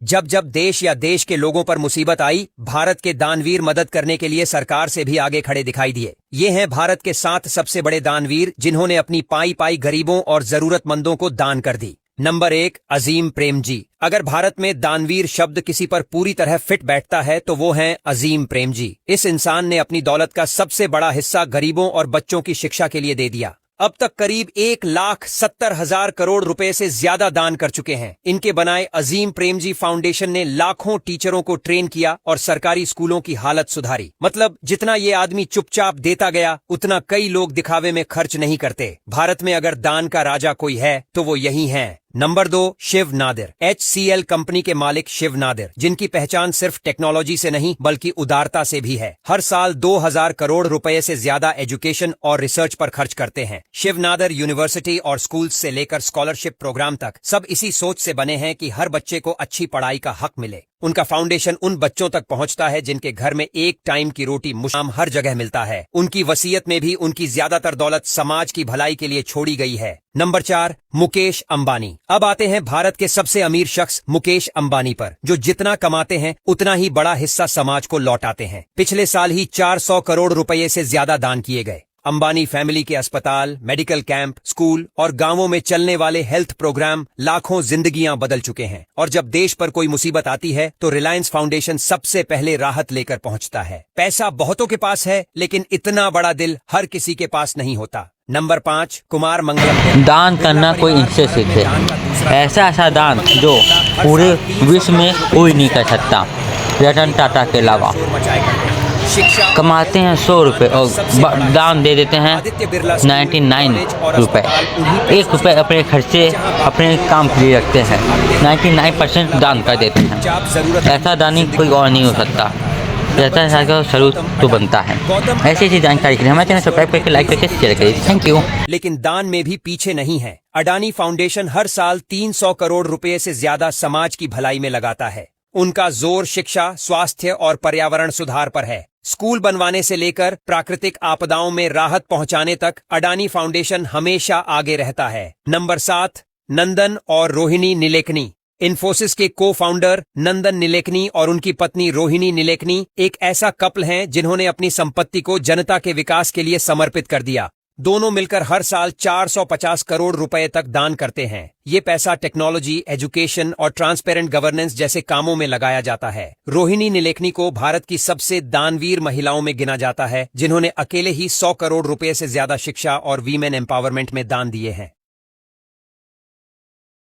जब जब देश या देश के लोगों पर मुसीबत आई, भारत के दानवीर मदद करने के लिए सरकार से भी आगे खड़े दिखाई दिए। ये हैं भारत के 7 सबसे बड़े दानवीर जिन्होंने अपनी पाई पाई गरीबों और जरूरतमंदों को दान कर दी। नंबर 1, अजीम प्रेमजी। अगर भारत में दानवीर शब्द किसी पर पूरी तरह फिट बैठता है तो वो हैं अजीम प्रेमजी। इस इंसान ने अपनी दौलत का सबसे बड़ा हिस्सा गरीबों और बच्चों की शिक्षा के लिए दे दिया। अब तक करीब 1,70,000 करोड़ रुपए से ज्यादा दान कर चुके हैं। इनके बनाए अजीम प्रेमजी फाउंडेशन ने लाखों टीचरों को ट्रेन किया और सरकारी स्कूलों की हालत सुधारी। मतलब जितना ये आदमी चुपचाप देता गया, उतना कई लोग दिखावे में खर्च नहीं करते। भारत में अगर दान का राजा कोई है तो वो यही है। Number 2, Shiv Nadar. HCL company के मालिक शिव नादिर, जिनकी पहचान सिर्फ टेक्नोलॉजी से नहीं बल्कि उदारता से भी है। हर साल 2,000 करोड़ रुपए से ज्यादा एजुकेशन और रिसर्च पर खर्च करते हैं। शिव नादिर यूनिवर्सिटी और स्कूल से लेकर स्कॉलरशिप प्रोग्राम तक सब इसी सोच से बने हैं कि हर बच्चे को अच्छी पढ़ाई का हक मिले। उनका फाउंडेशन उन बच्चों तक पहुंचता है जिनके घर में एक टाइम की रोटी मुश्किल हर जगह मिलता है। उनकी वसीयत में भी उनकी ज्यादातर दौलत समाज की भलाई के लिए छोड़ी गई है। नंबर 4, मुकेश अंबानी। अब आते हैं भारत के सबसे अमीर शख्स मुकेश अंबानी पर, जो जितना कमाते हैं उतना ही बड़ा हिस्सा समाज को लौटाते हैं। पिछले साल ही 400 करोड़ रुपए से ज्यादा दान किए गए। अंबानी फैमिली के अस्पताल, मेडिकल कैंप, स्कूल और गांवों में चलने वाले हेल्थ प्रोग्राम लाखों जिंदगियां बदल चुके हैं। और जब देश पर कोई मुसीबत आती है तो रिलायंस फाउंडेशन सबसे पहले राहत लेकर पहुंचता है। पैसा बहुतों के पास है, लेकिन इतना बड़ा दिल हर किसी के पास नहीं होता। नंबर 5, कुमार मंगलम। दान करना कोई इनसे सीखे। ऐसा दान जो पूरे विश्व में कोई नहीं कर सकता, रतन टाटा के अलावा। कमाते हैं 100 रुपये और दान दे देते हैं 99 रुपये। 1 रुपये अपने खर्चे अपने काम के लिए रखते हैं, 99% दान कर देते हैं। ऐसा दानी कोई और नहीं हो सकता। जरूर तो बनता है। ऐसी जानकारी के लिए हमारे चैनल सब्सक्राइब करके लाइक करके शेयर करिए। Thank you. लेकिन दान में भी पीछे नहीं है। अडानी फाउंडेशन हर साल 300 करोड़ रुपए से ज्यादा समाज की भलाई में लगाता है। उनका जोर शिक्षा, स्वास्थ्य और पर्यावरण सुधार पर है। स्कूल बनवाने से लेकर प्राकृतिक आपदाओं में राहत पहुंचाने तक अडानी फाउंडेशन हमेशा आगे रहता है। नंबर 7, नंदन और रोहिणी निलेकनी। इन्फोसिस के को फाउंडर नंदन निलेकनी और उनकी पत्नी रोहिणी निलेकनी एक ऐसा कपल हैं जिन्होंने अपनी संपत्ति को जनता के विकास के लिए समर्पित कर दिया। दोनों मिलकर हर साल 450 करोड़ रुपए तक दान करते हैं। ये पैसा टेक्नोलॉजी, एजुकेशन और ट्रांसपेरेंट गवर्नेंस जैसे कामों में लगाया जाता है। रोहिणी निलेकनी को भारत की सबसे दानवीर महिलाओं में गिना जाता है, जिन्होंने अकेले ही 100 करोड़ रुपए से ज्यादा शिक्षा और वीमेन एम्पावरमेंट में दान दिए हैं।